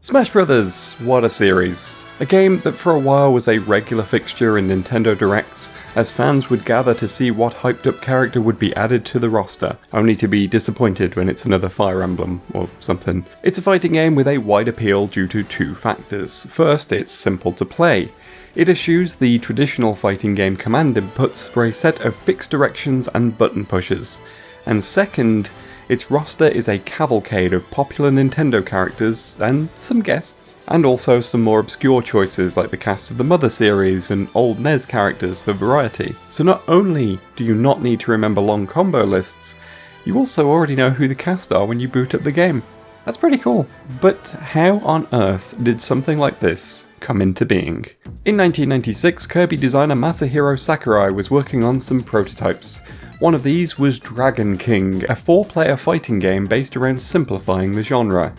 Smash Brothers, what a series. A game that for a while was a regular fixture in Nintendo Directs, as fans would gather to see what hyped up character would be added to the roster, only to be disappointed when it's another Fire Emblem or something. It's a fighting game with a wide appeal due to two factors. First, it's simple to play. It eschews the traditional fighting game command inputs for a set of fixed directions and button pushes. And second, its roster is a cavalcade of popular Nintendo characters and some guests, and also some more obscure choices like the cast of the Mother series and old NES characters for variety. So not only do you not need to remember long combo lists, you also already know who the cast are when you boot up the game. That's pretty cool. But how on earth did something like this come into being? In 1996, Kirby designer Masahiro Sakurai was working on some prototypes. One of these was Dragon King, a 4-player fighting game based around simplifying the genre.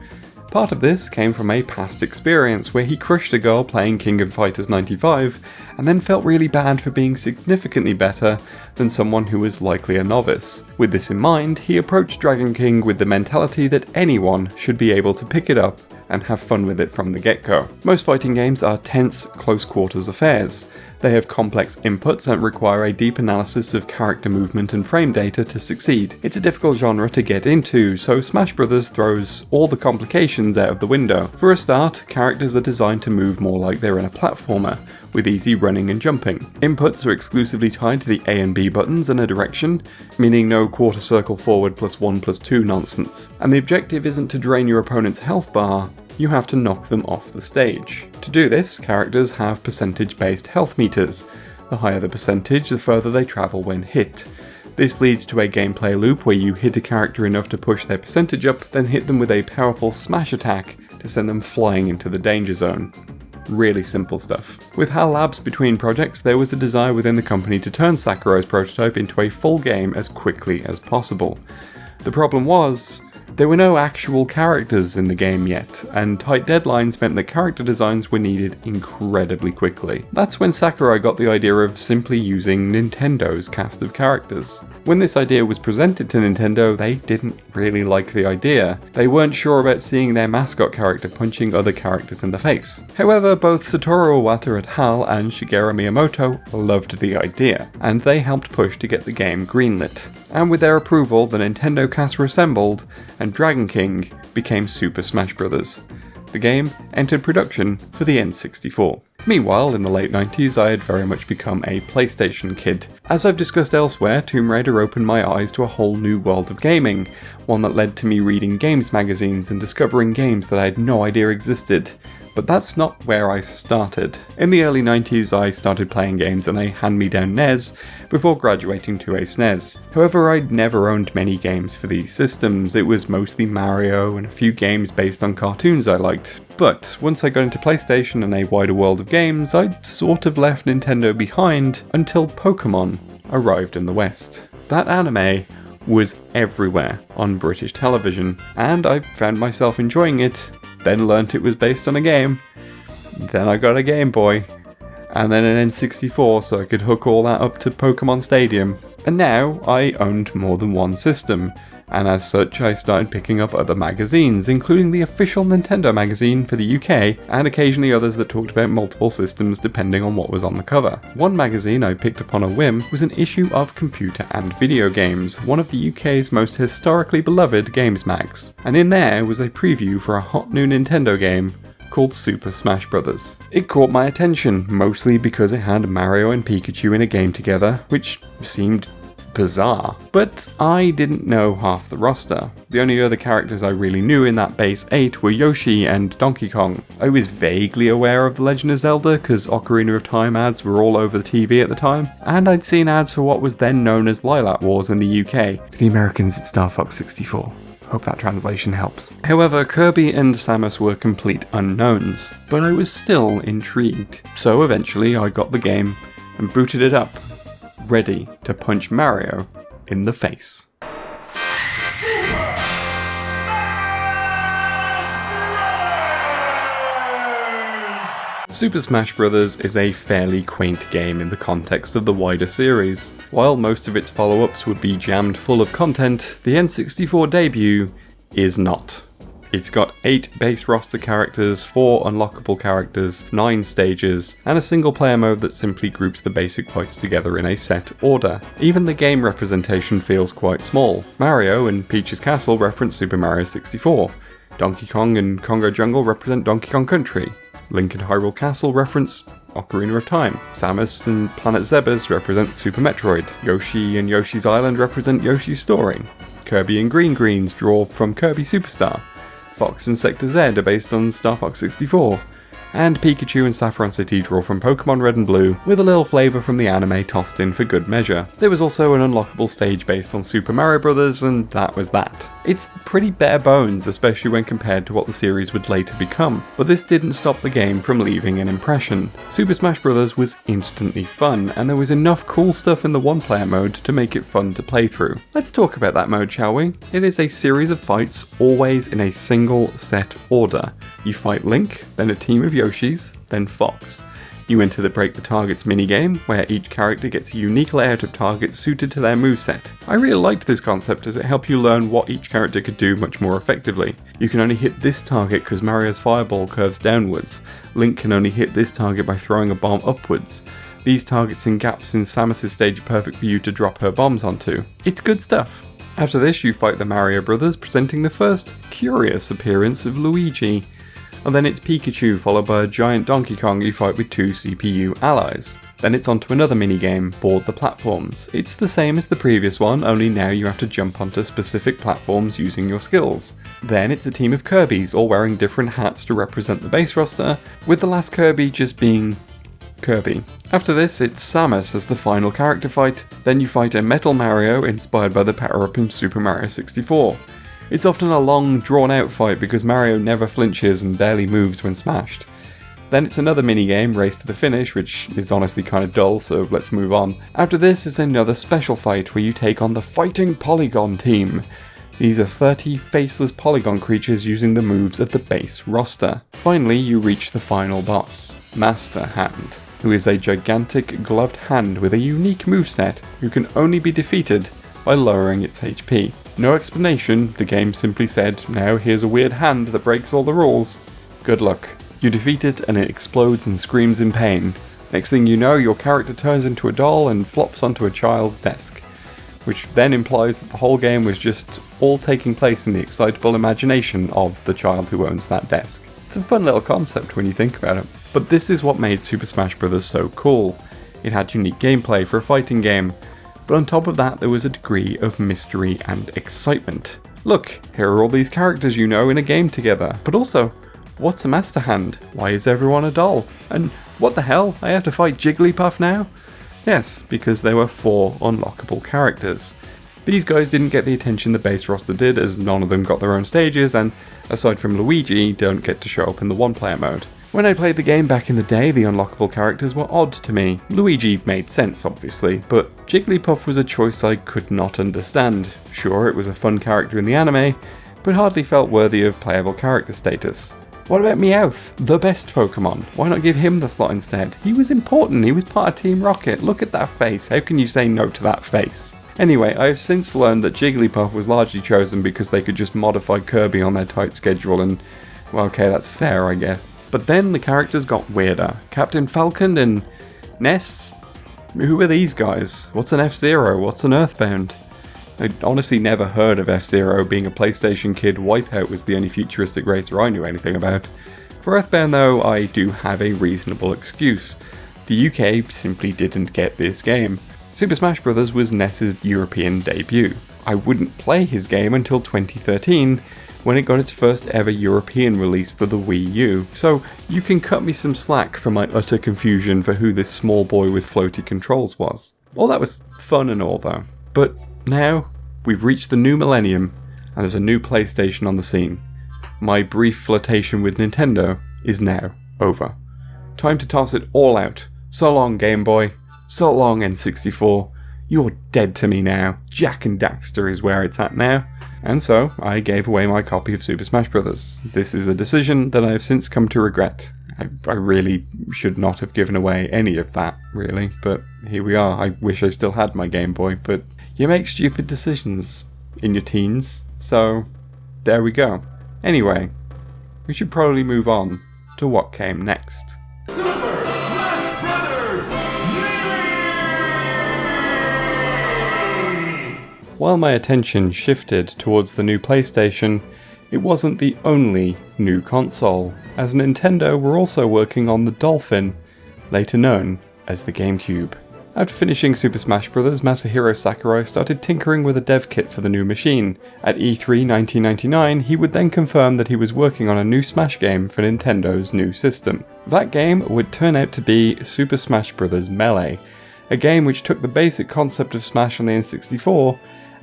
Part of this came from a past experience where he crushed a girl playing King of Fighters 95 and then felt really bad for being significantly better than someone who was likely a novice. With this in mind, he approached Dragon King with the mentality that anyone should be able to pick it up and have fun with it from the get-go. Most fighting games are tense, close quarters affairs. They have complex inputs and require a deep analysis of character movement and frame data to succeed. It's a difficult genre to get into, so Smash Brothers throws all the complications out of the window. For a start, characters are designed to move more like they're in a platformer, with easy running and jumping. Inputs are exclusively tied to the A and B buttons and a direction, meaning no quarter circle forward +1/+2 nonsense. And the objective isn't to drain your opponent's health bar, you have to knock them off the stage. To do this, characters have percentage-based health meters. The higher the percentage, the further they travel when hit. This leads to a gameplay loop where you hit a character enough to push their percentage up, then hit them with a powerful smash attack to send them flying into the danger zone. Really simple stuff. With HAL Labs between projects, there was a desire within the company to turn Sakurai's prototype into a full game as quickly as possible. The problem was, there were no actual characters in the game yet, and tight deadlines meant that character designs were needed incredibly quickly. That's when Sakurai got the idea of simply using Nintendo's cast of characters. When this idea was presented to Nintendo, they didn't really like the idea. They weren't sure about seeing their mascot character punching other characters in the face. However, both Satoru Iwata at HAL and Shigeru Miyamoto loved the idea, and they helped push to get the game greenlit. And with their approval, the Nintendo cast were assembled, and Dragon King became Super Smash Bros. The game entered production for the N64. Meanwhile, in the late 90s, I had very much become a PlayStation kid. As I've discussed elsewhere, Tomb Raider opened my eyes to a whole new world of gaming, one that led to me reading games magazines and discovering games that I had no idea existed. But that's not where I started. In the early 90s, I started playing games on a hand-me-down NES before graduating to a SNES. However, I'd never owned many games for these systems. It was mostly Mario and a few games based on cartoons I liked. But once I got into PlayStation and a wider world of games, I'd sort of left Nintendo behind until Pokemon arrived in the West. That anime was everywhere on British television, and I found myself enjoying it. Then learnt it was based on a game, then I got a Game Boy, and then an N64 so I could hook all that up to Pokemon Stadium. And now I owned more than one system, and as such I started picking up other magazines, including the official Nintendo magazine for the UK, and occasionally others that talked about multiple systems depending on what was on the cover. One magazine I picked up on a whim was an issue of Computer and Video Games, one of the UK's most historically beloved games mags, and in there was a preview for a hot new Nintendo game called Super Smash Bros. It caught my attention, mostly because it had Mario and Pikachu in a game together, which seemed bizarre. But I didn't know half the roster. The only other characters I really knew in that base 8 were Yoshi and Donkey Kong. I was vaguely aware of The Legend of Zelda because Ocarina of Time ads were all over the TV at the time, and I'd seen ads for what was then known as Lilac Wars in the UK. For the Americans, it's Star Fox 64. Hope that translation helps. However, Kirby and Samus were complete unknowns, but I was still intrigued. So eventually I got the game and booted it up, ready to punch Mario in the face. Super Smash Bros. Is a fairly quaint game in the context of the wider series. While most of its follow-ups would be jammed full of content, the N64 debut is not. It's got 8 base roster characters, 4 unlockable characters, 9 stages, and a single player mode that simply groups the basic fights together in a set order. Even the game representation feels quite small. Mario and Peach's Castle reference Super Mario 64. Donkey Kong and Congo Jungle represent Donkey Kong Country. Link and Hyrule Castle reference Ocarina of Time. Samus and Planet Zebras represent Super Metroid. Yoshi and Yoshi's Island represent Yoshi's Story. Kirby and Green Greens draw from Kirby Superstar. Fox and Sector Z are based on Star Fox 64. And Pikachu and Saffron City draw from Pokemon Red and Blue, with a little flavour from the anime tossed in for good measure. There was also an unlockable stage based on Super Mario Bros., and that was that. It's pretty bare bones, especially when compared to what the series would later become, but this didn't stop the game from leaving an impression. Super Smash Bros. Was instantly fun, and there was enough cool stuff in the one-player mode to make it fun to play through. Let's talk about that mode, shall we? It is a series of fights, always in a single set order. You fight Link, then a team of Yoshis, then Fox. You enter the Break the Targets minigame, where each character gets a unique layout of targets suited to their moveset. I really liked this concept as it helped you learn what each character could do much more effectively. You can only hit this target because Mario's fireball curves downwards. Link can only hit this target by throwing a bomb upwards. These targets and gaps in Samus's stage are perfect for you to drop her bombs onto. It's good stuff. After this, you fight the Mario Brothers, presenting the first curious appearance of Luigi. And then it's Pikachu, followed by a giant Donkey Kong you fight with 2 CPU allies. Then it's on to another minigame, Board the Platforms. It's the same as the previous one, only now you have to jump onto specific platforms using your skills. Then it's a team of Kirbys, all wearing different hats to represent the base roster, with the last Kirby just being Kirby. After this, it's Samus as the final character fight, then you fight a Metal Mario inspired by the power-up in Super Mario 64. It's often a long, drawn-out fight because Mario never flinches and barely moves when smashed. Then it's another minigame, Race to the Finish, which is honestly kind of dull, so let's move on. After this is another special fight where you take on the Fighting Polygon team. These are 30 faceless polygon creatures using the moves of the base roster. Finally, you reach the final boss, Master Hand, who is a gigantic gloved hand with a unique moveset who can only be defeated by lowering its HP. No explanation, the game simply said, now here's a weird hand that breaks all the rules. Good luck. You defeat it and it explodes and screams in pain. Next thing you know, your character turns into a doll and flops onto a child's desk, which then implies that the whole game was just all taking place in the excitable imagination of the child who owns that desk. It's a fun little concept when you think about it. But this is what made Super Smash Bros. So cool. It had unique gameplay for a fighting game, but on top of that there was a degree of mystery and excitement. Look, here are all these characters you know in a game together, but also, what's a Master Hand? Why is everyone a doll? And what the hell, I have to fight Jigglypuff now? Yes, because there were 4 unlockable characters. These guys didn't get the attention the base roster did, as none of them got their own stages, and aside from Luigi, don't get to show up in the one-player mode. When I played the game back in the day, the unlockable characters were odd to me. Luigi made sense, obviously, but Jigglypuff was a choice I could not understand. Sure, it was a fun character in the anime, but hardly felt worthy of playable character status. What about Meowth, the best Pokemon? Why not give him the slot instead? He was important, he was part of Team Rocket. Look at that face, how can you say no to that face? Anyway, I have since learned that Jigglypuff was largely chosen because they could just modify Kirby on their tight schedule and, well, okay, that's fair, I guess. But then the characters got weirder. Captain Falcon and Ness? Who are these guys? What's an F-Zero? What's an Earthbound? I'd honestly never heard of F-Zero. Being a PlayStation kid, Wipeout was the only futuristic racer I knew anything about. For Earthbound though, I do have a reasonable excuse. The UK simply didn't get this game. Super Smash Bros. Was Ness's European debut. I wouldn't play his game until 2013, when it got its first ever European release for the Wii U, so you can cut me some slack for my utter confusion for who this small boy with floaty controls was. All that was fun and all though, but now we've reached the new millennium and there's a new PlayStation on the scene. My brief flirtation with Nintendo is now over. Time to toss it all out. So long Game Boy, so long N64, you're dead to me now. Jak and Daxter is where it's at now. And so, I gave away my copy of Super Smash Bros. This is a decision that I have since come to regret. I really should not have given away any of that, really, but here we are. I wish I still had my Game Boy, but you make stupid decisions in your teens, so there we go. Anyway, we should probably move on to what came next. While my attention shifted towards the new PlayStation, it wasn't the only new console, as Nintendo were also working on the Dolphin, later known as the GameCube. After finishing Super Smash Bros., Masahiro Sakurai started tinkering with a dev kit for the new machine. At E3 1999, he would then confirm that he was working on a new Smash game for Nintendo's new system. That game would turn out to be Super Smash Bros. Melee, a game which took the basic concept of Smash on the N64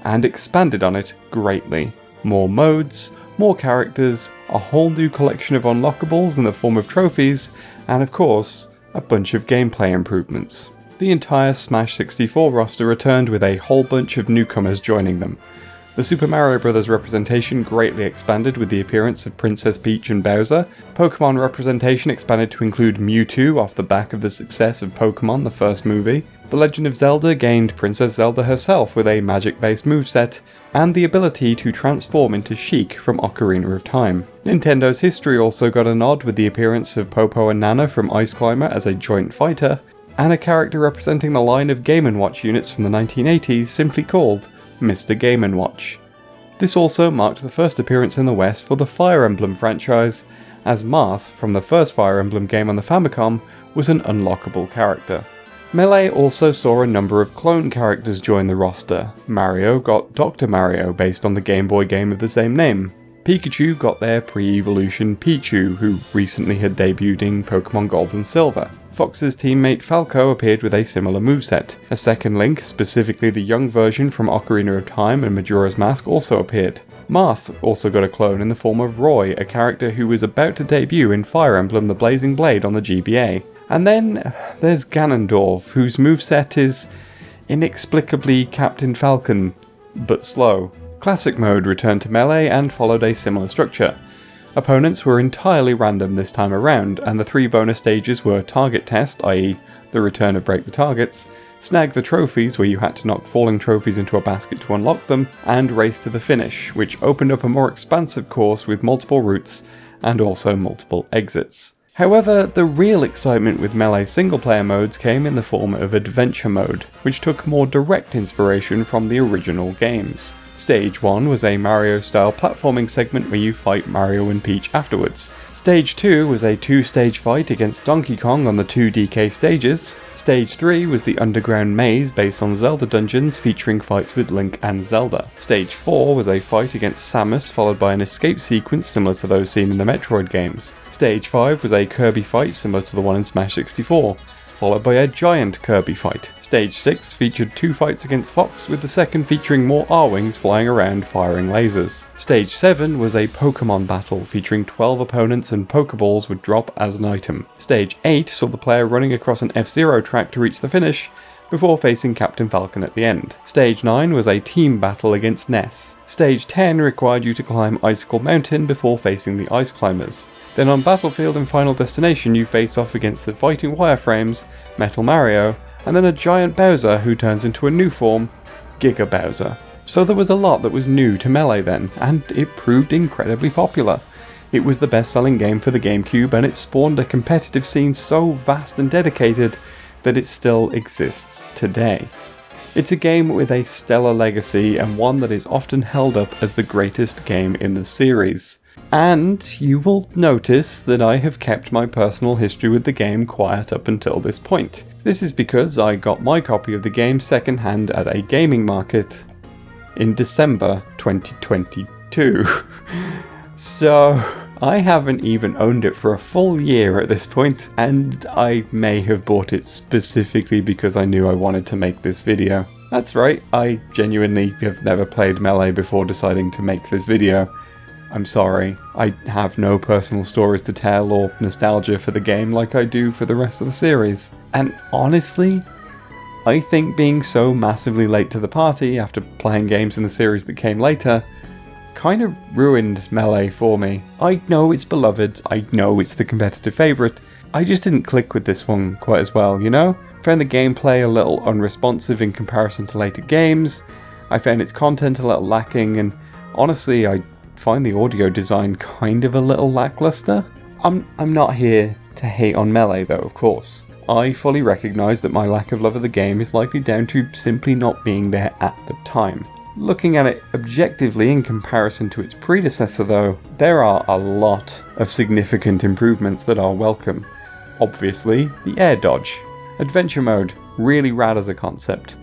and expanded on it greatly. More modes, more characters, a whole new collection of unlockables in the form of trophies, and of course, a bunch of gameplay improvements. The entire Smash 64 roster returned with a whole bunch of newcomers joining them. The Super Mario Bros. Representation greatly expanded with the appearance of Princess Peach and Bowser. Pokémon representation expanded to include Mewtwo off the back of the success of Pokémon the first movie. The Legend of Zelda gained Princess Zelda herself with a magic-based moveset, and the ability to transform into Sheik from Ocarina of Time. Nintendo's history also got a nod with the appearance of Popo and Nana from Ice Climber as a joint fighter, and a character representing the line of Game & Watch units from the 1980s simply called Mr. Game & Watch. This also marked the first appearance in the West for the Fire Emblem franchise, as Marth from the first Fire Emblem game on the Famicom was an unlockable character. Melee also saw a number of clone characters join the roster. Mario got Dr. Mario based on the Game Boy game of the same name. Pikachu got their pre-evolution Pichu, who recently had debuted in Pokemon Gold and Silver. Fox's teammate Falco appeared with a similar moveset. A second Link, specifically the young version from Ocarina of Time and Majora's Mask, also appeared. Marth also got a clone in the form of Roy, a character who was about to debut in Fire Emblem The Blazing Blade on the GBA. And then there's Ganondorf, whose moveset is inexplicably Captain Falcon, but slow. Classic mode returned to Melee and followed a similar structure. Opponents were entirely random this time around, and the three bonus stages were Target Test, i.e. the return of Break the Targets, Snag the Trophies, where you had to knock falling trophies into a basket to unlock them, and Race to the Finish, which opened up a more expansive course with multiple routes and also multiple exits. However, the real excitement with Melee's single-player modes came in the form of Adventure Mode, which took more direct inspiration from the original games. Stage 1 was a Mario-style platforming segment where you fight Mario and Peach afterwards. Stage 2 was a two-stage fight against Donkey Kong on the two DK stages. Stage 3 was the underground maze based on Zelda dungeons featuring fights with Link and Zelda. Stage 4 was a fight against Samus followed by an escape sequence similar to those seen in the Metroid games. Stage 5 was a Kirby fight similar to the one in Smash 64, followed by a giant Kirby fight. Stage 6 featured two fights against Fox, with the second featuring more R-Wings flying around firing lasers. Stage 7 was a Pokemon battle featuring 12 opponents and Pokeballs would drop as an item. Stage 8 saw the player running across an F-Zero track to reach the finish, before facing Captain Falcon at the end. Stage 9 was a team battle against Ness. Stage 10 required you to climb Icicle Mountain before facing the Ice Climbers. Then on Battlefield and Final Destination you face off against the Fighting Wireframes, Metal Mario, and then a giant Bowser who turns into a new form, Giga Bowser. So there was a lot that was new to Melee then, and it proved incredibly popular. It was the best-selling game for the GameCube, and it spawned a competitive scene so vast and dedicated that it still exists today. It's a game with a stellar legacy, and one that is often held up as the greatest game in the series. And you will notice that I have kept my personal history with the game quiet up until this point. This is because I got my copy of the game secondhand at a gaming market in December 2022. So I haven't even owned it for a full year at this point, and I may have bought it specifically because I knew I wanted to make this video. That's right, I genuinely have never played Melee before deciding to make this video. I'm sorry, I have no personal stories to tell or nostalgia for the game like I do for the rest of the series. And honestly, I think being so massively late to the party after playing games in the series that came later kind of ruined Melee for me. I know it's beloved, I know it's the competitive favourite, I just didn't click with this one quite as well, you know? Found the gameplay a little unresponsive in comparison to later games, I found its content a little lacking, and honestly I find the audio design kind of a little lackluster. I'm not here to hate on Melee though, of course. I fully recognise that my lack of love of the game is likely down to simply not being there at the time. Looking at it objectively in comparison to its predecessor though, there are a lot of significant improvements that are welcome. Obviously, the air dodge. Adventure mode, really rad as a concept.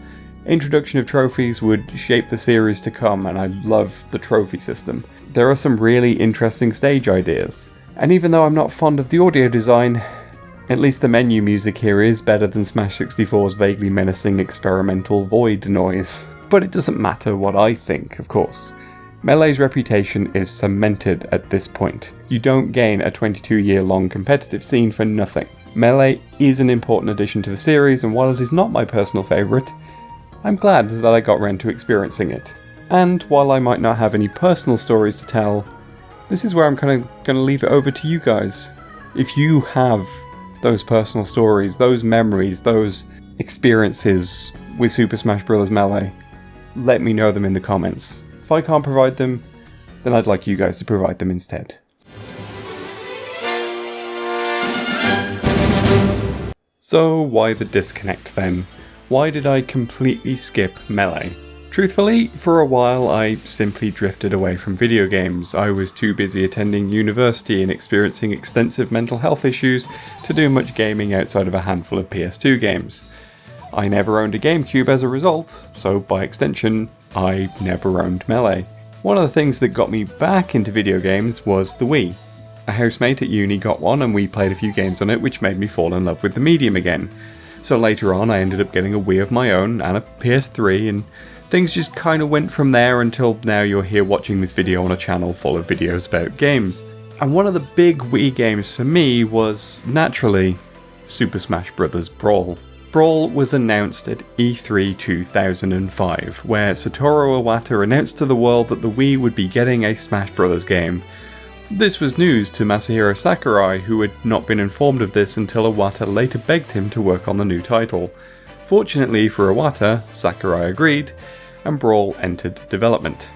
Introduction of trophies would shape the series to come, and I love the trophy system. There are some really interesting stage ideas. And even though I'm not fond of the audio design, at least the menu music here is better than Smash 64's vaguely menacing experimental void noise. But it doesn't matter what I think, of course. Melee's reputation is cemented at this point. You don't gain a 22-year-long competitive scene for nothing. Melee is an important addition to the series, and while it is not my personal favourite, I'm glad that I got round to experiencing it. And while I might not have any personal stories to tell, this is where I'm kind of going to leave it over to you guys. If you have those personal stories, those memories, those experiences with Super Smash Bros. Melee, let me know them in the comments. If I can't provide them, then I'd like you guys to provide them instead. So why the disconnect then? Why did I completely skip Melee? Truthfully, for a while I simply drifted away from video games. I was too busy attending university and experiencing extensive mental health issues to do much gaming outside of a handful of PS2 games. I never owned a GameCube as a result, so by extension, I never owned Melee. One of the things that got me back into video games was the Wii. A housemate at uni got one and we played a few games on it, which made me fall in love with the medium again. So later on I ended up getting a Wii of my own and a PS3, and things just kind of went from there until now you're here watching this video on a channel full of videos about games. And one of the big Wii games for me was, naturally, Super Smash Bros. Brawl. Brawl was announced at E3 2005, where Satoru Iwata announced to the world that the Wii would be getting a Smash Bros. Game. This was news to Masahiro Sakurai, who had not been informed of this until Iwata later begged him to work on the new title. Fortunately for Iwata, Sakurai agreed, and Brawl entered development.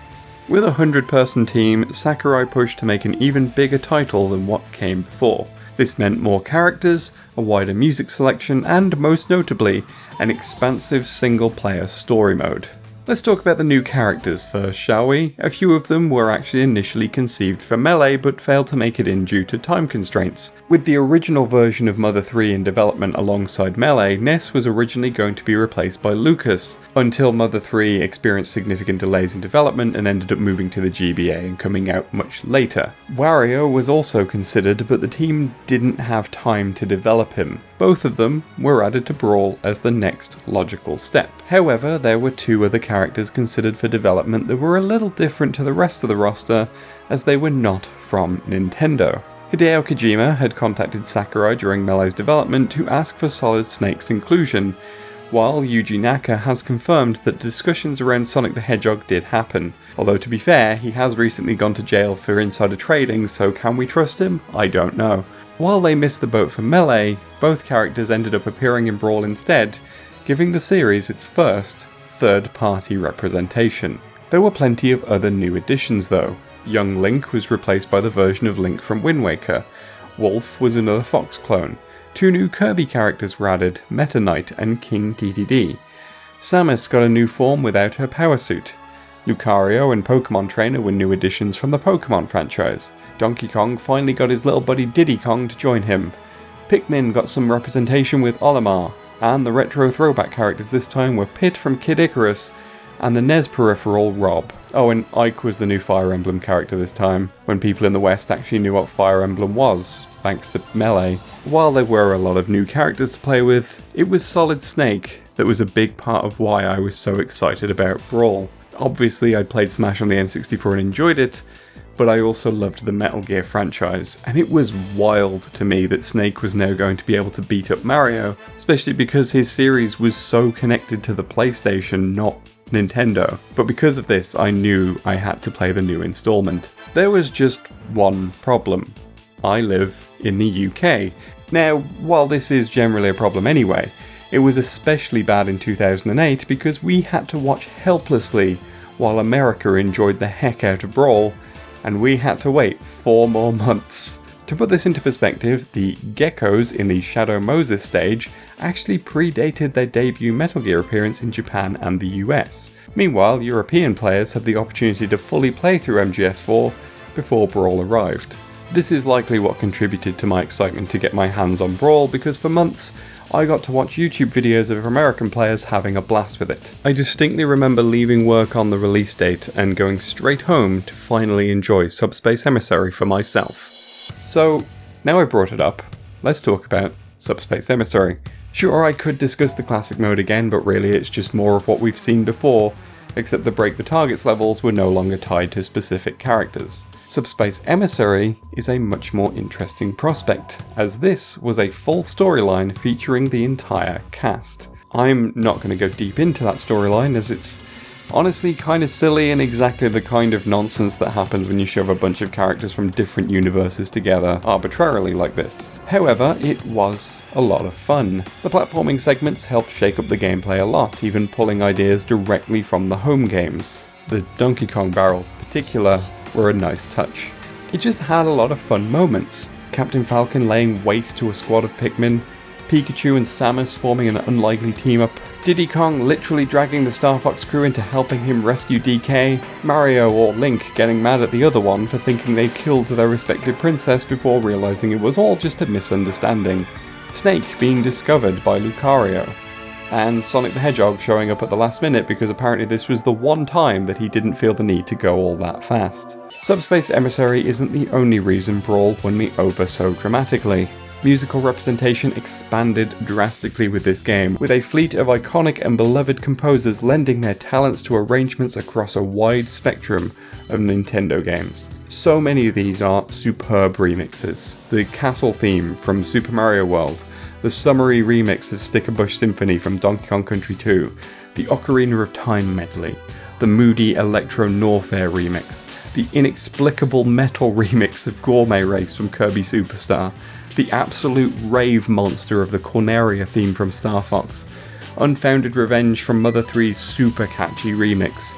With a 100-person team, Sakurai pushed to make an even bigger title than what came before. This meant more characters, a wider music selection, and most notably, an expansive single-player story mode. Let's talk about the new characters first, shall we? A few of them were actually initially conceived for Melee, but failed to make it in due to time constraints. With the original version of Mother 3 in development alongside Melee, Ness was originally going to be replaced by Lucas, until Mother 3 experienced significant delays in development and ended up moving to the GBA and coming out much later. Wario was also considered, but the team didn't have time to develop him. Both of them were added to Brawl as the next logical step. However, there were two other characters considered for development that were a little different to the rest of the roster, as they were not from Nintendo. Hideo Kojima had contacted Sakurai during Melee's development to ask for Solid Snake's inclusion, while Yuji Naka has confirmed that discussions around Sonic the Hedgehog did happen. Although to be fair, he has recently gone to jail for insider trading, so can we trust him? I don't know. While they missed the boat for Melee, both characters ended up appearing in Brawl instead, giving the series its first third-party representation. There were plenty of other new additions though. Young Link was replaced by the version of Link from Wind Waker. Wolf was another Fox clone. Two new Kirby characters were added, Meta Knight and King Dedede. Samus got a new form without her power suit. Lucario and Pokemon Trainer were new additions from the Pokemon franchise. Donkey Kong finally got his little buddy Diddy Kong to join him. Pikmin got some representation with Olimar, and the retro throwback characters this time were Pit from Kid Icarus and the NES peripheral Rob. Oh, and Ike was the new Fire Emblem character this time, when people in the West actually knew what Fire Emblem was, thanks to Melee. While there were a lot of new characters to play with, it was Solid Snake that was a big part of why I was so excited about Brawl. Obviously I'd played Smash on the N64 and enjoyed it, but I also loved the Metal Gear franchise, and it was wild to me that Snake was now going to be able to beat up Mario, especially because his series was so connected to the PlayStation, not Nintendo. But because of this, I knew I had to play the new installment. There was just one problem. I live in the UK. Now, while this is generally a problem anyway, it was especially bad in 2008 because we had to watch helplessly while America enjoyed the heck out of Brawl, and we had to wait 4 more months. To put this into perspective, the geckos in the Shadow Moses stage actually predated their debut Metal Gear appearance in Japan and the US. Meanwhile, European players had the opportunity to fully play through MGS4 before Brawl arrived. This is likely what contributed to my excitement to get my hands on Brawl, because for months I got to watch YouTube videos of American players having a blast with it. I distinctly remember leaving work on the release date and going straight home to finally enjoy Subspace Emissary for myself. So, now I brought it up, let's talk about Subspace Emissary. Sure, I could discuss the classic mode again, but really it's just more of what we've seen before, except the Break the Targets levels were no longer tied to specific characters. Subspace Emissary is a much more interesting prospect, as this was a full storyline featuring the entire cast. I'm not going to go deep into that storyline, as it's honestly kind of silly and exactly the kind of nonsense that happens when you shove a bunch of characters from different universes together arbitrarily like this. However, it was a lot of fun. The platforming segments helped shake up the gameplay a lot, even pulling ideas directly from the home games. The Donkey Kong barrels in particular were a nice touch. It just had a lot of fun moments. Captain Falcon laying waste to a squad of Pikmin, Pikachu and Samus forming an unlikely team-up, Diddy Kong literally dragging the Star Fox crew into helping him rescue DK, Mario or Link getting mad at the other one for thinking they killed their respective princess before realising it was all just a misunderstanding, Snake being discovered by Lucario, and Sonic the Hedgehog showing up at the last minute because apparently this was the one time that he didn't feel the need to go all that fast. Subspace Emissary isn't the only reason Brawl won me over so dramatically. Musical representation expanded drastically with this game, with a fleet of iconic and beloved composers lending their talents to arrangements across a wide spectrum of Nintendo games. So many of these are superb remixes. The castle theme from Super Mario World, the summery remix of Sticker Bush Symphony from Donkey Kong Country 2, the Ocarina of Time medley, the moody Electro Norfair remix, the inexplicable metal remix of Gourmet Race from Kirby Superstar, the absolute rave monster of the Corneria theme from Star Fox, Unfounded Revenge from Mother 3's super catchy remix,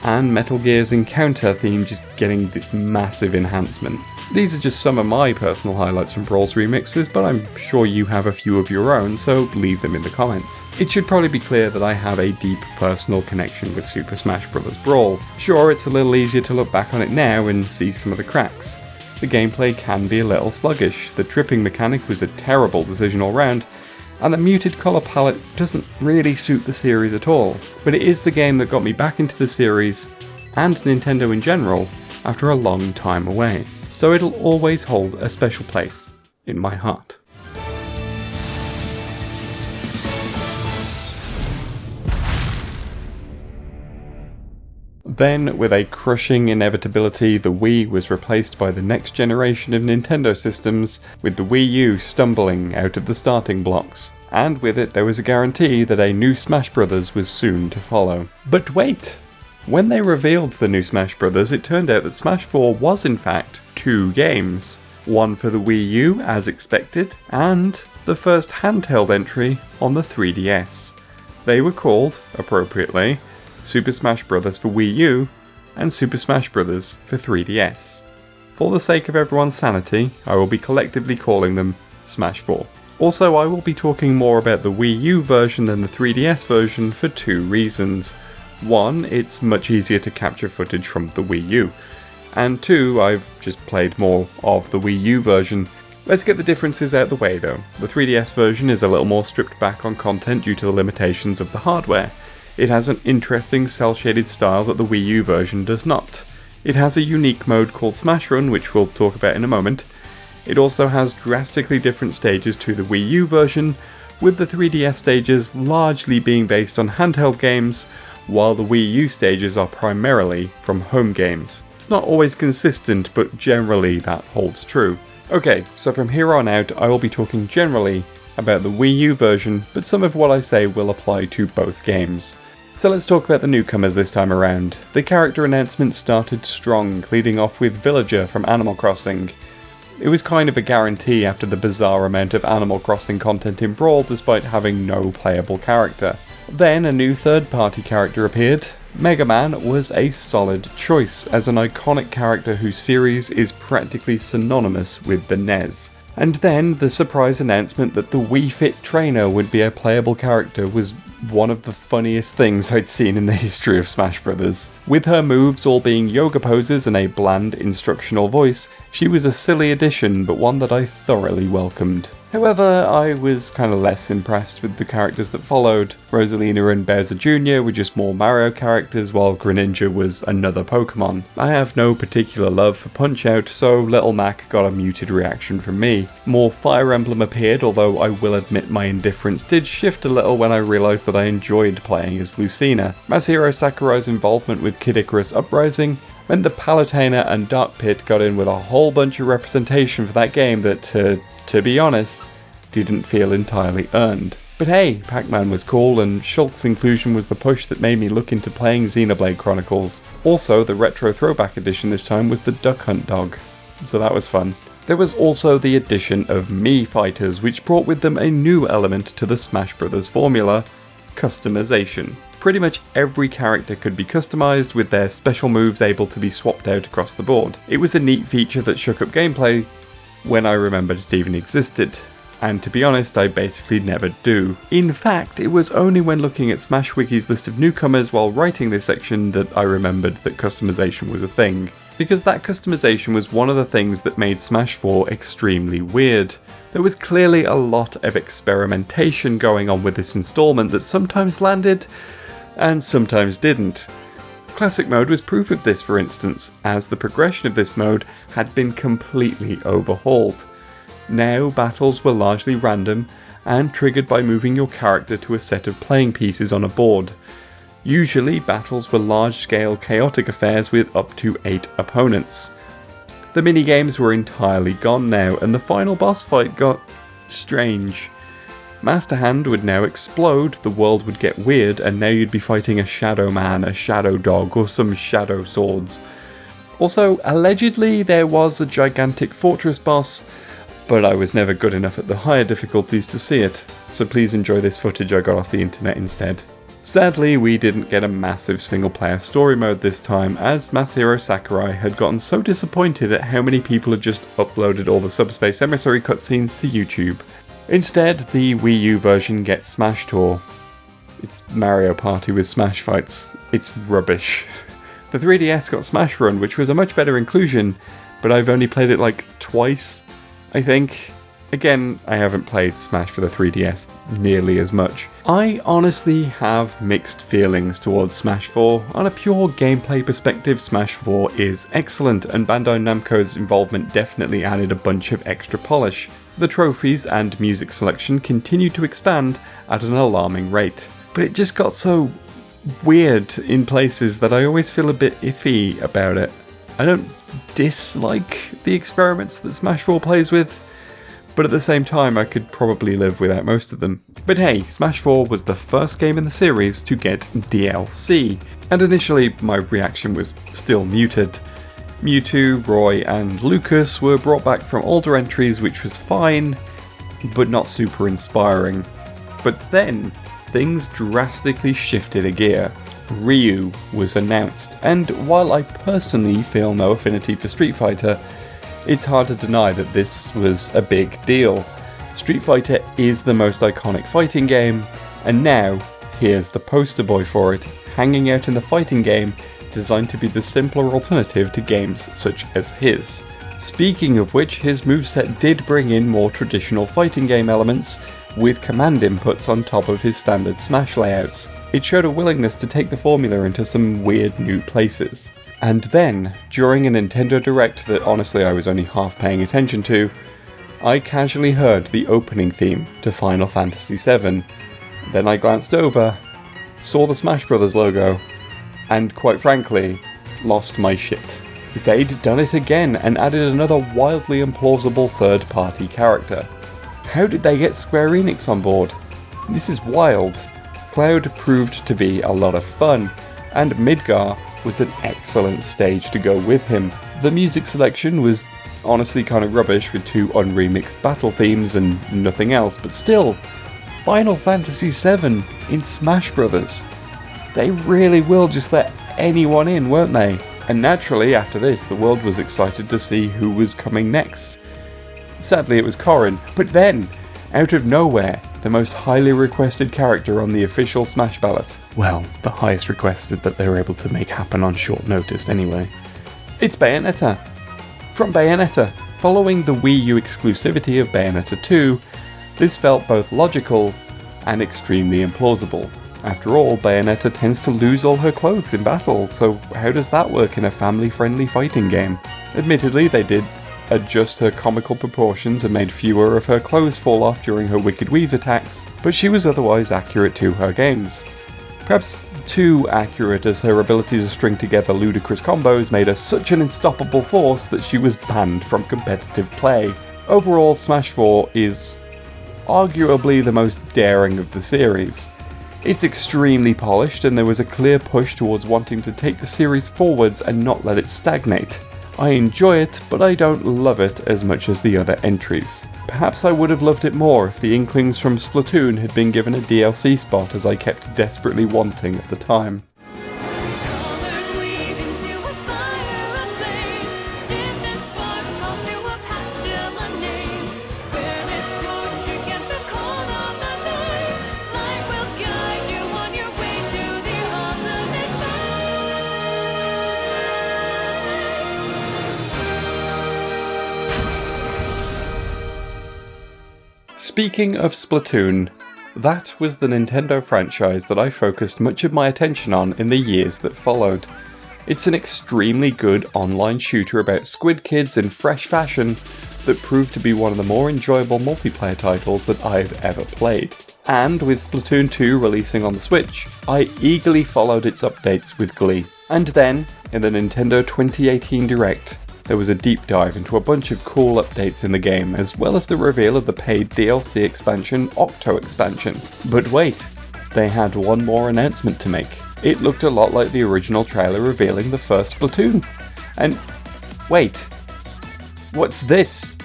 and Metal Gear's Encounter theme just getting this massive enhancement. These are just some of my personal highlights from Brawl's remixes, but I'm sure you have a few of your own, so leave them in the comments. It should probably be clear that I have a deep personal connection with Super Smash Bros. Brawl. Sure, it's a little easier to look back on it now and see some of the cracks. The gameplay can be a little sluggish, the tripping mechanic was a terrible decision all round, and the muted colour palette doesn't really suit the series at all. But it is the game that got me back into the series, and Nintendo in general, after a long time away. So it'll always hold a special place in my heart. Then, with a crushing inevitability, the Wii was replaced by the next generation of Nintendo systems, with the Wii U stumbling out of the starting blocks. And with it there was a guarantee that a new Smash Bros. Was soon to follow. But wait! When they revealed the new Smash Bros., it turned out that Smash 4 was in fact 2 games. One for the Wii U, as expected, and the first handheld entry on the 3DS. They were called, appropriately, Super Smash Bros. For Wii U, and Super Smash Bros. For 3DS. For the sake of everyone's sanity, I will be collectively calling them Smash 4. Also, I will be talking more about the Wii U version than the 3DS version for 2 reasons. 1, it's much easier to capture footage from the Wii U. And 2, I've just played more of the Wii U version. Let's get the differences out the way though. The 3DS version is a little more stripped back on content due to the limitations of the hardware. It has an interesting cel-shaded style that the Wii U version does not. It has a unique mode called Smash Run, which we'll talk about in a moment. It also has drastically different stages to the Wii U version, with the 3DS stages largely being based on handheld games, while the Wii U stages are primarily from home games. It's not always consistent, but generally that holds true. Okay, so from here on out I will be talking generally about the Wii U version, but some of what I say will apply to both games. So let's talk about the newcomers this time around. The character announcements started strong, leading off with Villager from Animal Crossing. It was kind of a guarantee after the bizarre amount of Animal Crossing content in Brawl despite having no playable character. Then a new third-party character appeared. Mega Man was a solid choice as an iconic character whose series is practically synonymous with the NES. And then the surprise announcement that the Wii Fit trainer would be a playable character was one of the funniest things I'd seen in the history of Smash Bros. With her moves all being yoga poses and a bland instructional voice, she was a silly addition but one that I thoroughly welcomed. However, I was kind of less impressed with the characters that followed. Rosalina and Bowser Jr. were just more Mario characters, while Greninja was another Pokemon. I have no particular love for Punch-Out, so Little Mac got a muted reaction from me. More Fire Emblem appeared, although I will admit my indifference did shift a little when I realised that I enjoyed playing as Lucina. Masahiro Sakurai's involvement with Kid Icarus Uprising meant the Palutena and Dark Pit got in with a whole bunch of representation for that game that, to be honest, didn't feel entirely earned. But hey, Pac-Man was cool, and Shulk's inclusion was the push that made me look into playing Xenoblade Chronicles. Also, the retro throwback edition this time was the Duck Hunt dog, so that was fun. There was also the addition of Mii Fighters, which brought with them a new element to the Smash Bros. Formula: customization. Pretty much every character could be customized, with their special moves able to be swapped out across the board. It was a neat feature that shook up gameplay when I remembered it even existed, and to be honest, I basically never do. In fact, it was only when looking at Smash Wiki's list of newcomers while writing this section that I remembered that customization was a thing, because that customization was one of the things that made Smash 4 extremely weird. There was clearly a lot of experimentation going on with this installment that sometimes landed, and sometimes didn't. Classic mode was proof of this, for instance, as the progression of this mode had been completely overhauled. Now battles were largely random and triggered by moving your character to a set of playing pieces on a board. Usually battles were large-scale chaotic affairs with up to 8 opponents. The minigames were entirely gone now, and the final boss fight got strange. Master Hand would now explode, the world would get weird, and now you'd be fighting a Shadow Man, a Shadow Dog, or some Shadow Swords. Also, allegedly there was a gigantic fortress boss, but I was never good enough at the higher difficulties to see it, so please enjoy this footage I got off the internet instead. Sadly, we didn't get a massive single-player story mode this time, as Masahiro Sakurai had gotten so disappointed at how many people had just uploaded all the Subspace Emissary cutscenes to YouTube. Instead, the Wii U version gets Smash Tour. It's Mario Party with Smash fights. It's rubbish. The 3DS got Smash Run, which was a much better inclusion, but I've only played it like twice, I think. Again, I haven't played Smash for the 3DS nearly as much. I honestly have mixed feelings towards Smash 4. On a pure gameplay perspective, Smash 4 is excellent, and Bandai Namco's involvement definitely added a bunch of extra polish. The trophies and music selection continue to expand at an alarming rate. But it just got so weird in places that I always feel a bit iffy about it. I don't dislike the experiments that Smash 4 plays with, but at the same time I could probably live without most of them. But hey, Smash 4 was the first game in the series to get DLC, and initially my reaction was still muted. Mewtwo, Roy and Lucas were brought back from older entries, which was fine, but not super inspiring. But then, things drastically shifted a gear. Ryu was announced, and while I personally feel no affinity for Street Fighter, it's hard to deny that this was a big deal. Street Fighter is the most iconic fighting game, and now, here's the poster boy for it, hanging out in the fighting game, designed to be the simpler alternative to games such as his. Speaking of which, his moveset did bring in more traditional fighting game elements, with command inputs on top of his standard Smash layouts. It showed a willingness to take the formula into some weird new places. And then, during a Nintendo Direct that honestly I was only half paying attention to, I casually heard the opening theme to Final Fantasy VII. Then I glanced over, saw the Smash Bros. Logo, and quite frankly, lost my shit. They'd done it again and added another wildly implausible third-party character. How did they get Square Enix on board? This is wild. Cloud proved to be a lot of fun, and Midgar was an excellent stage to go with him. The music selection was honestly kind of rubbish with 2 unremixed battle themes and nothing else, but still, Final Fantasy VII in Smash Bros. They really will just let anyone in, won't they? And naturally, after this, the world was excited to see who was coming next. Sadly, it was Corrin, but then, out of nowhere, the most highly requested character on the official Smash ballot. Well, the highest requested that they were able to make happen on short notice anyway. It's Bayonetta. From Bayonetta, following the Wii U exclusivity of Bayonetta 2, this felt both logical and extremely implausible. After all, Bayonetta tends to lose all her clothes in battle, so how does that work in a family-friendly fighting game? Admittedly, they did adjust her comical proportions and made fewer of her clothes fall off during her Wicked Weave attacks, but she was otherwise accurate to her games. Perhaps too accurate, as her ability to string together ludicrous combos made her such an unstoppable force that she was banned from competitive play. Overall, Smash 4 is arguably the most daring of the series. It's extremely polished, and there was a clear push towards wanting to take the series forwards and not let it stagnate. I enjoy it, but I don't love it as much as the other entries. Perhaps I would have loved it more if the Inklings from Splatoon had been given a DLC spot, as I kept desperately wanting at the time. Speaking of Splatoon, that was the Nintendo franchise that I focused much of my attention on in the years that followed. It's an extremely good online shooter about squid kids in fresh fashion that proved to be one of the more enjoyable multiplayer titles that I've ever played. And with Splatoon 2 releasing on the Switch, I eagerly followed its updates with glee. And then, in the Nintendo 2018 Direct, there was a deep dive into a bunch of cool updates in the game, as well as the reveal of the paid DLC expansion, Octo Expansion. But wait, they had one more announcement to make. It looked a lot like the original trailer revealing the first Splatoon. And wait, what's this?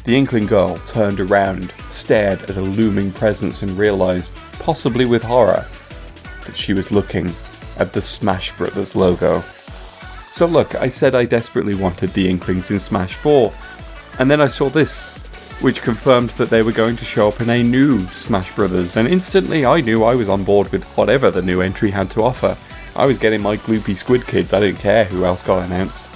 The Inkling girl turned around, stared at a looming presence and realised, possibly with horror, that she was looking at the Smash Bros. Logo. So look, I said I desperately wanted the Inklings in Smash 4, and then I saw this, which confirmed that they were going to show up in a new Smash Bros., and instantly I knew I was on board with whatever the new entry had to offer. I was getting my gloopy squid kids, I didn't care who else got announced.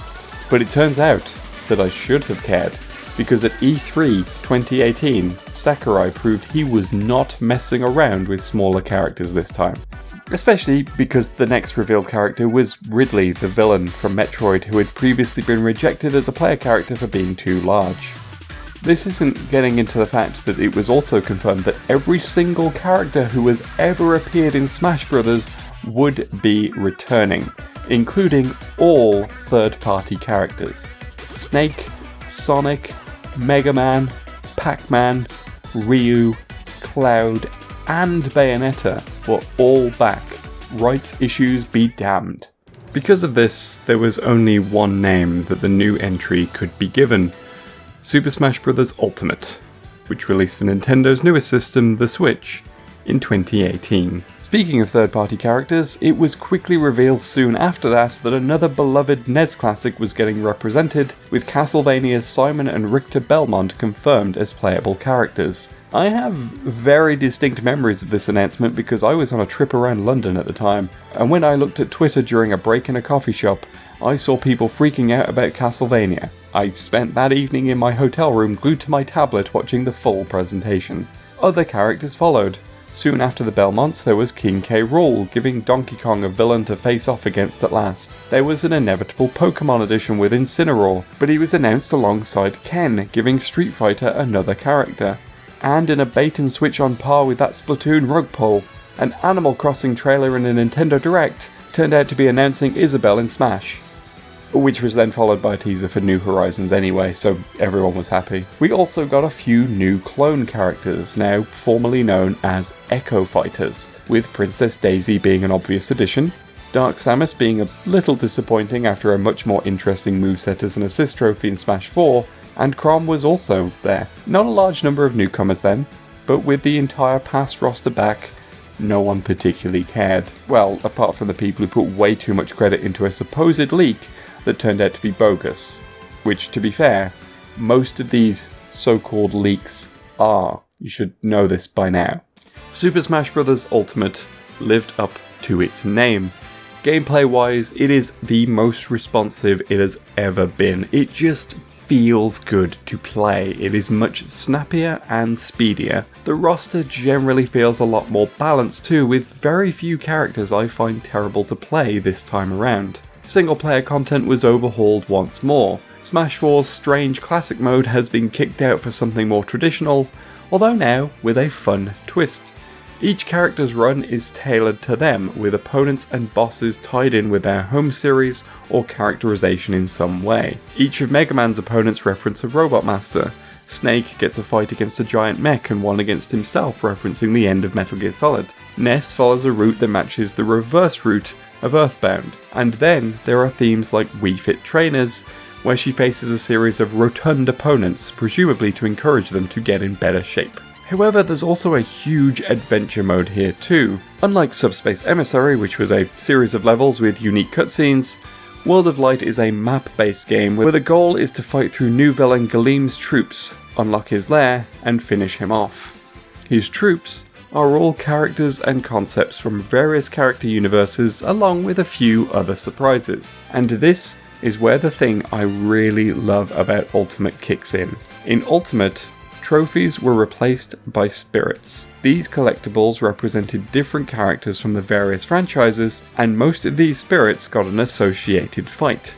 But it turns out that I should have cared, because at E3 2018, Sakurai proved he was not messing around with smaller characters this time. Especially because the next revealed character was Ridley, the villain from Metroid, who had previously been rejected as a player character for being too large. This isn't getting into the fact that it was also confirmed that every single character who has ever appeared in Smash Bros. Would be returning, including all third-party characters. Snake, Sonic, Mega Man, Pac-Man, Ryu, Cloud, and Bayonetta were all back. Rights issues be damned. Because of this, there was only one name that the new entry could be given: Super Smash Bros. Ultimate, which released for Nintendo's newest system, the Switch, in 2018. Speaking of third-party characters, it was quickly revealed soon after that another beloved NES classic was getting represented, with Castlevania's Simon and Richter Belmont confirmed as playable characters. I have very distinct memories of this announcement because I was on a trip around London at the time, and when I looked at Twitter during a break in a coffee shop, I saw people freaking out about Castlevania. I spent that evening in my hotel room glued to my tablet watching the full presentation. Other characters followed. Soon after the Belmonts, there was King K. Rool, giving Donkey Kong a villain to face off against at last. There was an inevitable Pokemon edition with Incineroar, but he was announced alongside Ken, giving Street Fighter another character. And in a bait and switch on par with that Splatoon rug pull, an Animal Crossing trailer in a Nintendo Direct turned out to be announcing Isabelle in Smash, which was then followed by a teaser for New Horizons anyway, so everyone was happy. We also got a few new clone characters, now formerly known as Echo Fighters, with Princess Daisy being an obvious addition, Dark Samus being a little disappointing after a much more interesting moveset as an assist trophy in Smash 4, and Chrom was also there. Not a large number of newcomers then, but with the entire past roster back, no one particularly cared. Well, apart from the people who put way too much credit into a supposed leak that turned out to be bogus. Which, to be fair, most of these so-called leaks are. You should know this by now. Super Smash Bros. Ultimate lived up to its name. Gameplay-wise, it is the most responsive it has ever been. It just feels good to play. It is much snappier and speedier. The roster generally feels a lot more balanced too, with very few characters I find terrible to play this time around. Single player content was overhauled once more. Smash 4's strange classic mode has been kicked out for something more traditional, although now with a fun twist. Each character's run is tailored to them, with opponents and bosses tied in with their home series or characterization in some way. Each of Mega Man's opponents reference a Robot Master. Snake gets a fight against a giant mech and one against himself, referencing the end of Metal Gear Solid. Ness follows a route that matches the reverse route of Earthbound. And then there are themes like Wii Fit Trainers, where she faces a series of rotund opponents, presumably to encourage them to get in better shape. However, there's also a huge adventure mode here too. Unlike Subspace Emissary, which was a series of levels with unique cutscenes, World of Light is a map-based game where the goal is to fight through new villain Galeem's troops, unlock his lair, and finish him off. His troops are all characters and concepts from various character universes, along with a few other surprises. And this is where the thing I really love about Ultimate kicks in. In Ultimate, trophies were replaced by spirits. These collectibles represented different characters from the various franchises, and most of these spirits got an associated fight.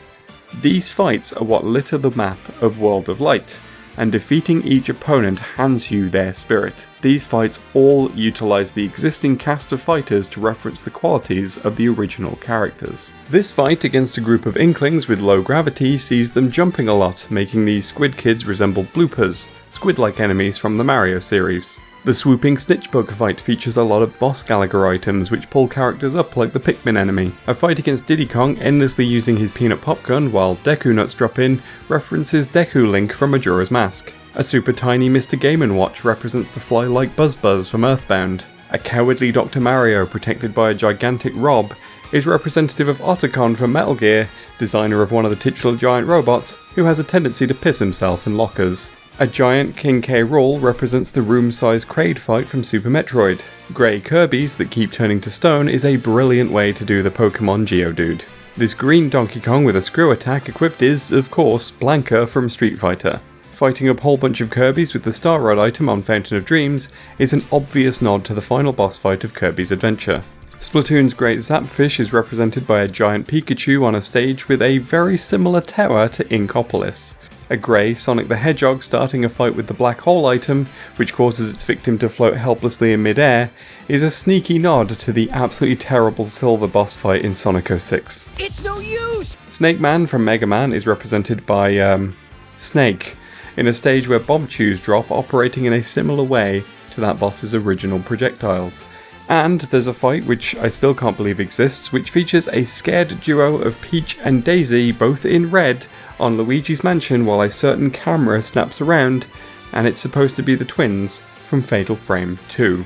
These fights are what litter the map of World of Light, and defeating each opponent hands you their spirit. These fights all utilize the existing cast of fighters to reference the qualities of the original characters. This fight against a group of Inklings with low gravity sees them jumping a lot, making these squid kids resemble bloopers, squid-like enemies from the Mario series. The swooping Snitchbug fight features a lot of Boss Gallagher items which pull characters up like the Pikmin enemy. A fight against Diddy Kong endlessly using his peanut pop gun while Deku Nuts drop in references Deku Link from Majora's Mask. A super tiny Mr. Game & Watch represents the fly-like Buzz Buzz from Earthbound. A cowardly Dr. Mario protected by a gigantic Rob is representative of Otacon from Metal Gear, designer of one of the titular giant robots, who has a tendency to piss himself in lockers. A giant King K. Rool represents the room-sized Kraid fight from Super Metroid. Grey Kirby's that keep turning to stone is a brilliant way to do the Pokemon Geodude. This green Donkey Kong with a screw attack equipped is, of course, Blanka from Street Fighter. Fighting a whole bunch of Kirbys with the Star Rod item on Fountain of Dreams is an obvious nod to the final boss fight of Kirby's Adventure. Splatoon's Great Zapfish is represented by a giant Pikachu on a stage with a very similar tower to Inkopolis. A grey Sonic the Hedgehog starting a fight with the Black Hole item, which causes its victim to float helplessly in mid-air, is a sneaky nod to the absolutely terrible silver boss fight in Sonic 06. It's no use! Snake Man from Mega Man is represented by, Snake, in a stage where bomb chews drop, operating in a similar way to that boss's original projectiles. And there's a fight which I still can't believe exists, which features a scared duo of Peach and Daisy, both in red, on Luigi's Mansion while a certain camera snaps around, and it's supposed to be the twins from Fatal Frame 2.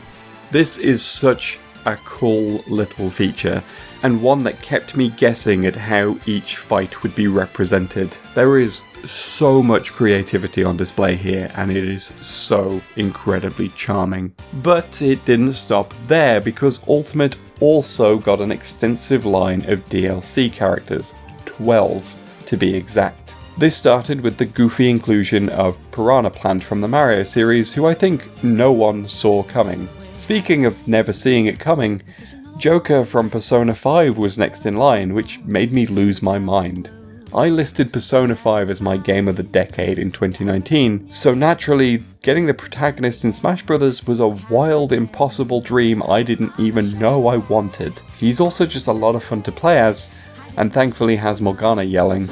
This is such a cool little feature, and one that kept me guessing at how each fight would be represented. There is so much creativity on display here, and it is so incredibly charming. But it didn't stop there, because Ultimate also got an extensive line of DLC characters, 12 to be exact. This started with the goofy inclusion of Piranha Plant from the Mario series, who I think no one saw coming. Speaking of never seeing it coming, Joker from Persona 5 was next in line, which made me lose my mind. I listed Persona 5 as my game of the decade in 2019, so naturally, getting the protagonist in Smash Bros. Was a wild, impossible dream I didn't even know I wanted. He's also just a lot of fun to play as, and thankfully has Morgana yelling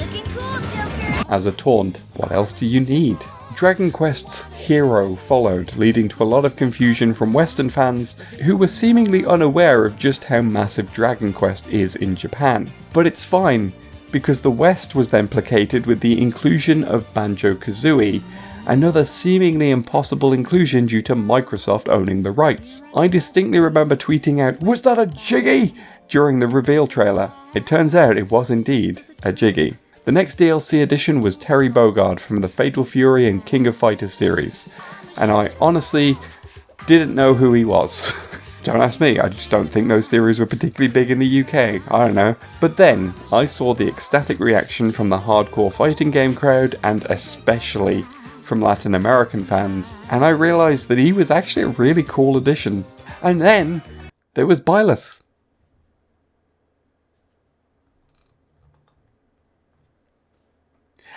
as a taunt. What else do you need? Dragon Quest's Hero followed, leading to a lot of confusion from Western fans who were seemingly unaware of just how massive Dragon Quest is in Japan. But it's fine, because the West was then placated with the inclusion of Banjo-Kazooie, another seemingly impossible inclusion due to Microsoft owning the rights. I distinctly remember tweeting out, "Was that a Jiggy?" during the reveal trailer. It turns out it was indeed a Jiggy. The next DLC addition was Terry Bogard from the Fatal Fury and King of Fighters series, and I honestly didn't know who he was. Don't ask me, I just don't think those series were particularly big in the UK, I don't know. But then, I saw the ecstatic reaction from the hardcore fighting game crowd, and especially from Latin American fans, and I realised that he was actually a really cool addition. And then, there was Byleth.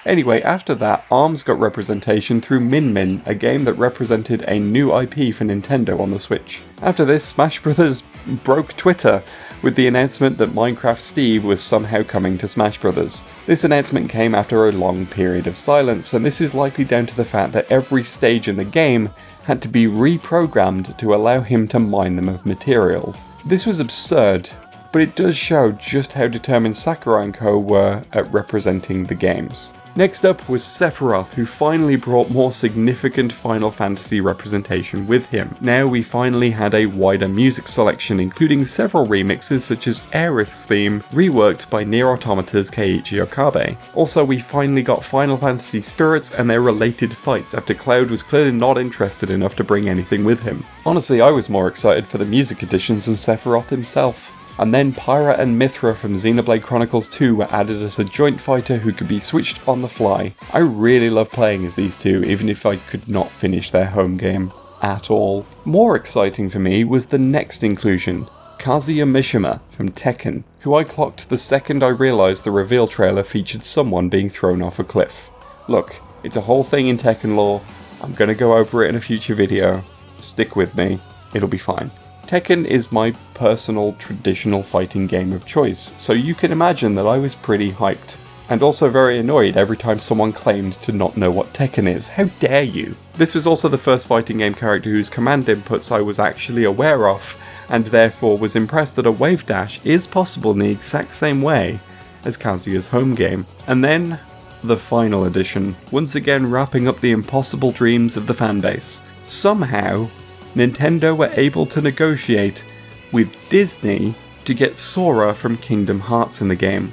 Anyway, after that, ARMS got representation through Min Min, a game that represented a new IP for Nintendo on the Switch. After this, Smash Bros. Broke Twitter with the announcement that Minecraft Steve was somehow coming to Smash Bros. This announcement came after a long period of silence, and this is likely down to the fact that every stage in the game had to be reprogrammed to allow him to mine them of materials. This was absurd, but it does show just how determined Sakurai & Co. were at representing the games. Next up was Sephiroth, who finally brought more significant Final Fantasy representation with him. Now we finally had a wider music selection, including several remixes such as Aerith's theme, reworked by Nier Automata's Keiichi Okabe. Also, we finally got Final Fantasy spirits and their related fights, after Cloud was clearly not interested enough to bring anything with him. Honestly, I was more excited for the music additions than Sephiroth himself. And then Pyra and Mithra from Xenoblade Chronicles 2 were added as a joint fighter who could be switched on the fly. I really love playing as these two, even if I could not finish their home game at all. More exciting for me was the next inclusion, Kazuya Mishima from Tekken, who I clocked the second I realised the reveal trailer featured someone being thrown off a cliff. Look, it's a whole thing in Tekken lore, I'm gonna go over it in a future video, stick with me, it'll be fine. Tekken is my personal traditional fighting game of choice, so you can imagine that I was pretty hyped. And also very annoyed every time someone claimed to not know what Tekken is. How dare you? This was also the first fighting game character whose command inputs I was actually aware of, and therefore was impressed that a wave dash is possible in the exact same way as Kazuya's home game. And then, the final edition, once again wrapping up the impossible dreams of the fanbase. Somehow, Nintendo were able to negotiate with Disney to get Sora from Kingdom Hearts in the game.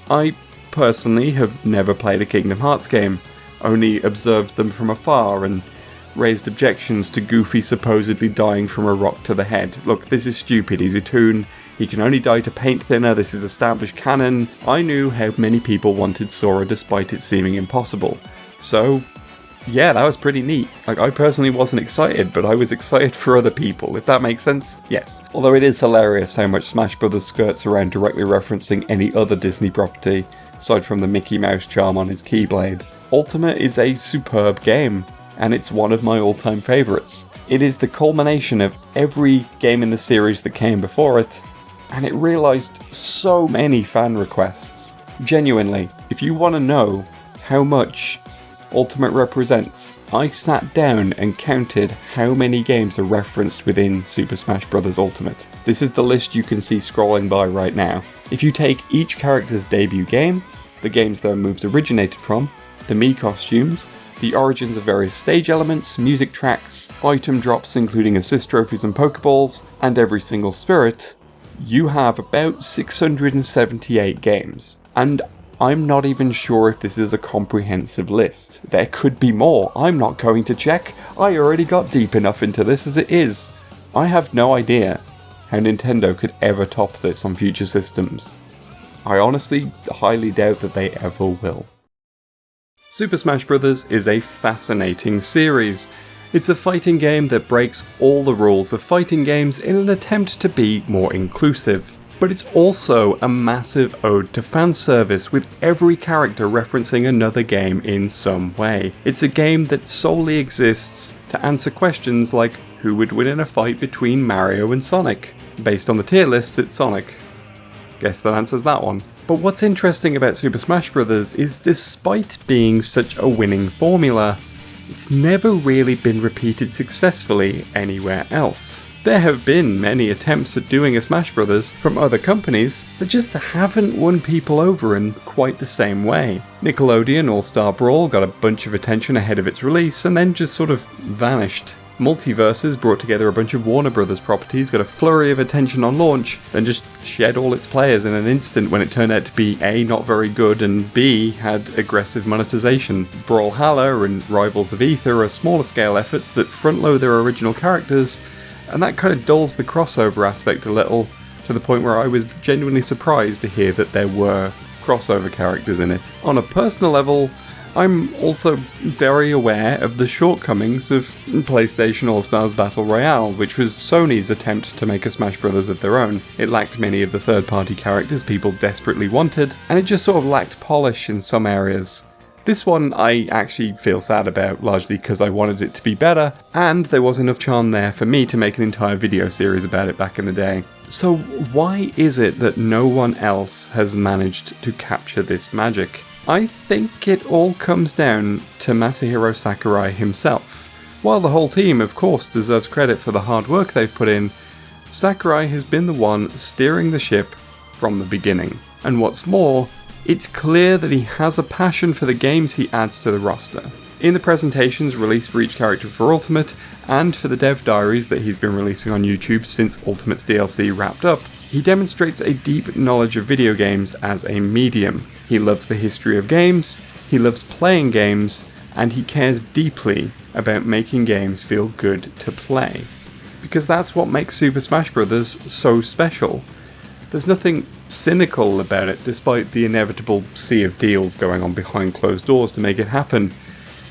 I personally have never played a Kingdom Hearts game, only observed them from afar and raised objections to Goofy supposedly dying from a rock to the head. Look, this is stupid, he's a toon, he can only die to paint thinner, this is established canon. I knew how many people wanted Sora despite it seeming impossible. So, yeah, that was pretty neat. Like, I personally wasn't excited, but I was excited for other people, if that makes sense. Yes. Although it is hilarious how much Smash Bros. Skirts around directly referencing any other Disney property, aside from the Mickey Mouse charm on his Keyblade. Ultimate is a superb game, and it's one of my all-time favourites. It is the culmination of every game in the series that came before it, and it realised so many fan requests. Genuinely, if you want to know how much Ultimate represents, I sat down and counted how many games are referenced within Super Smash Bros. Ultimate. This is the list you can see scrolling by right now. If you take each character's debut game, the games their moves originated from, the Mii costumes, the origins of various stage elements, music tracks, item drops including assist trophies and Pokeballs, and every single spirit, you have about 678 games. And I'm not even sure if this is a comprehensive list. There could be more. I'm not going to check. I already got deep enough into this as it is. I have no idea how Nintendo could ever top this on future systems. I honestly highly doubt that they ever will. Super Smash Bros. Is a fascinating series. It's a fighting game that breaks all the rules of fighting games in an attempt to be more inclusive. But it's also a massive ode to fan service, with every character referencing another game in some way. It's a game that solely exists to answer questions like, who would win in a fight between Mario and Sonic? Based on the tier lists, it's Sonic. Guess that answers that one. But what's interesting about Super Smash Bros. Is despite being such a winning formula, it's never really been repeated successfully anywhere else. There have been many attempts at doing a Smash Bros. From other companies that just haven't won people over in quite the same way. Nickelodeon All-Star Brawl got a bunch of attention ahead of its release and then just sort of vanished. Multiverses brought together a bunch of Warner Bros. Properties, got a flurry of attention on launch, then just shed all its players in an instant when it turned out to be A, not very good, and B, had aggressive monetization. Brawlhalla and Rivals of Aether are smaller scale efforts that front-load their original characters, and that kind of dulls the crossover aspect a little, to the point where I was genuinely surprised to hear that there were crossover characters in it. On a personal level, I'm also very aware of the shortcomings of PlayStation All-Stars Battle Royale, which was Sony's attempt to make a Smash Bros. Of their own. It lacked many of the third-party characters people desperately wanted, and it just sort of lacked polish in some areas. This one I actually feel sad about, largely because I wanted it to be better, and there was enough charm there for me to make an entire video series about it back in the day. So why is it that no one else has managed to capture this magic? I think it all comes down to Masahiro Sakurai himself. While the whole team, of course, deserves credit for the hard work they've put in, Sakurai has been the one steering the ship from the beginning. And what's more, it's clear that he has a passion for the games he adds to the roster. In the presentations released for each character for Ultimate, and for the dev diaries that he's been releasing on YouTube since Ultimate's DLC wrapped up, he demonstrates a deep knowledge of video games as a medium. He loves the history of games, he loves playing games, and he cares deeply about making games feel good to play. Because that's what makes Super Smash Bros. So special. There's nothing cynical about it, despite the inevitable sea of deals going on behind closed doors to make it happen.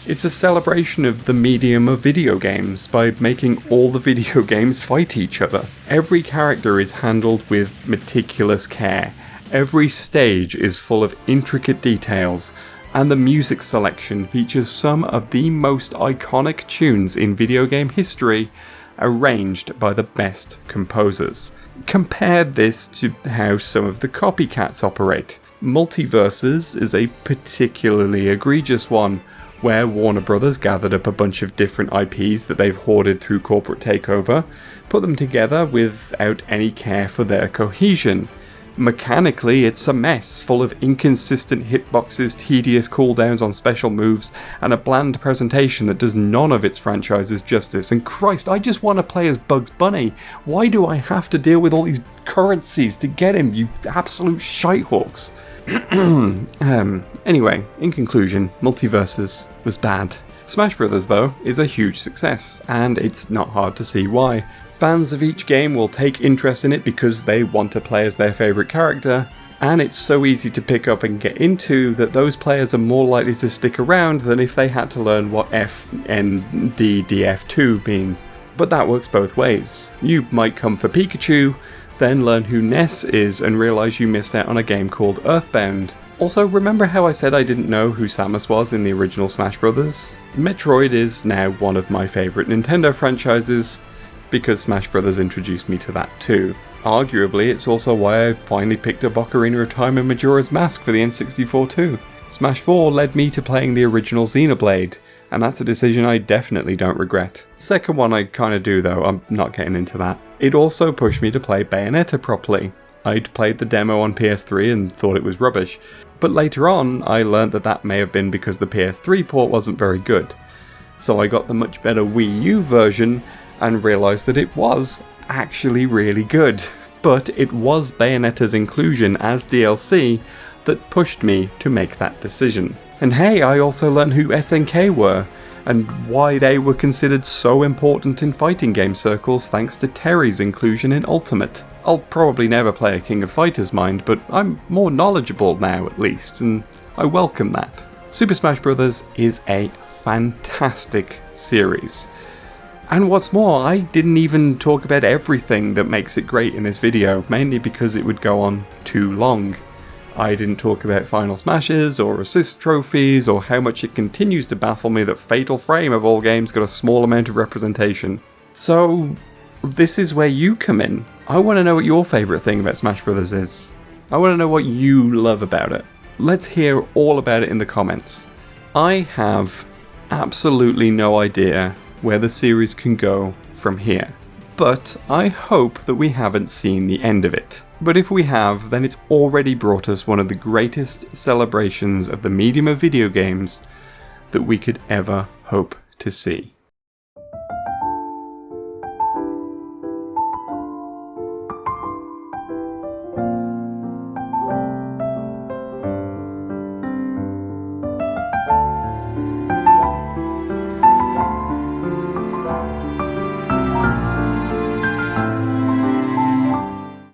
It's a celebration of the medium of video games by making all the video games fight each other. Every character is handled with meticulous care. Every stage is full of intricate details, and the music selection features some of the most iconic tunes in video game history, arranged by the best composers. Compare this to how some of the copycats operate. Multiverses is a particularly egregious one, where Warner Bros. Gathered up a bunch of different IPs that they've hoarded through corporate takeover, put them together without any care for their cohesion. Mechanically, it's a mess, full of inconsistent hitboxes, tedious cooldowns on special moves, and a bland presentation that does none of its franchises justice. And Christ, I just want to play as Bugs Bunny. Why do I have to deal with all these currencies to get him, you absolute shitehawks? Anyway, in conclusion, Multiverses was bad. Smash Bros. Though is a huge success, and it's not hard to see why. Fans of each game will take interest in it because they want to play as their favourite character, and it's so easy to pick up and get into that those players are more likely to stick around than if they had to learn what FNDDF2 means. But that works both ways. You might come for Pikachu, then learn who Ness is and realise you missed out on a game called Earthbound. Also, remember how I said I didn't know who Samus was in the original Smash Bros? Metroid is now one of my favourite Nintendo franchises, because Smash Bros. Introduced me to that too. Arguably, it's also why I finally picked up Ocarina of Time and Majora's Mask for the N64 too. Smash 4 led me to playing the original Xenoblade, and that's a decision I definitely don't regret. Second one I kinda do though, I'm not getting into that. It also pushed me to play Bayonetta properly. I'd played the demo on PS3 and thought it was rubbish, but later on I learnt that that may have been because the PS3 port wasn't very good. So I got the much better Wii U version and realised that it was actually really good. But it was Bayonetta's inclusion as DLC that pushed me to make that decision. And hey, I also learned who SNK were, and why they were considered so important in fighting game circles thanks to Terry's inclusion in Ultimate. I'll probably never play a King of Fighters mind, but I'm more knowledgeable now at least, and I welcome that. Super Smash Bros. Is a fantastic series. And what's more, I didn't even talk about everything that makes it great in this video, mainly because it would go on too long. I didn't talk about final smashes, or assist trophies, or how much it continues to baffle me that Fatal Frame of all games got a small amount of representation. So, this is where you come in. I want to know what your favourite thing about Smash Bros. Is. I want to know what you love about it. Let's hear all about it in the comments. I have absolutely no idea where the series can go from here. But I hope that we haven't seen the end of it. But if we have, then it's already brought us one of the greatest celebrations of the medium of video games that we could ever hope to see.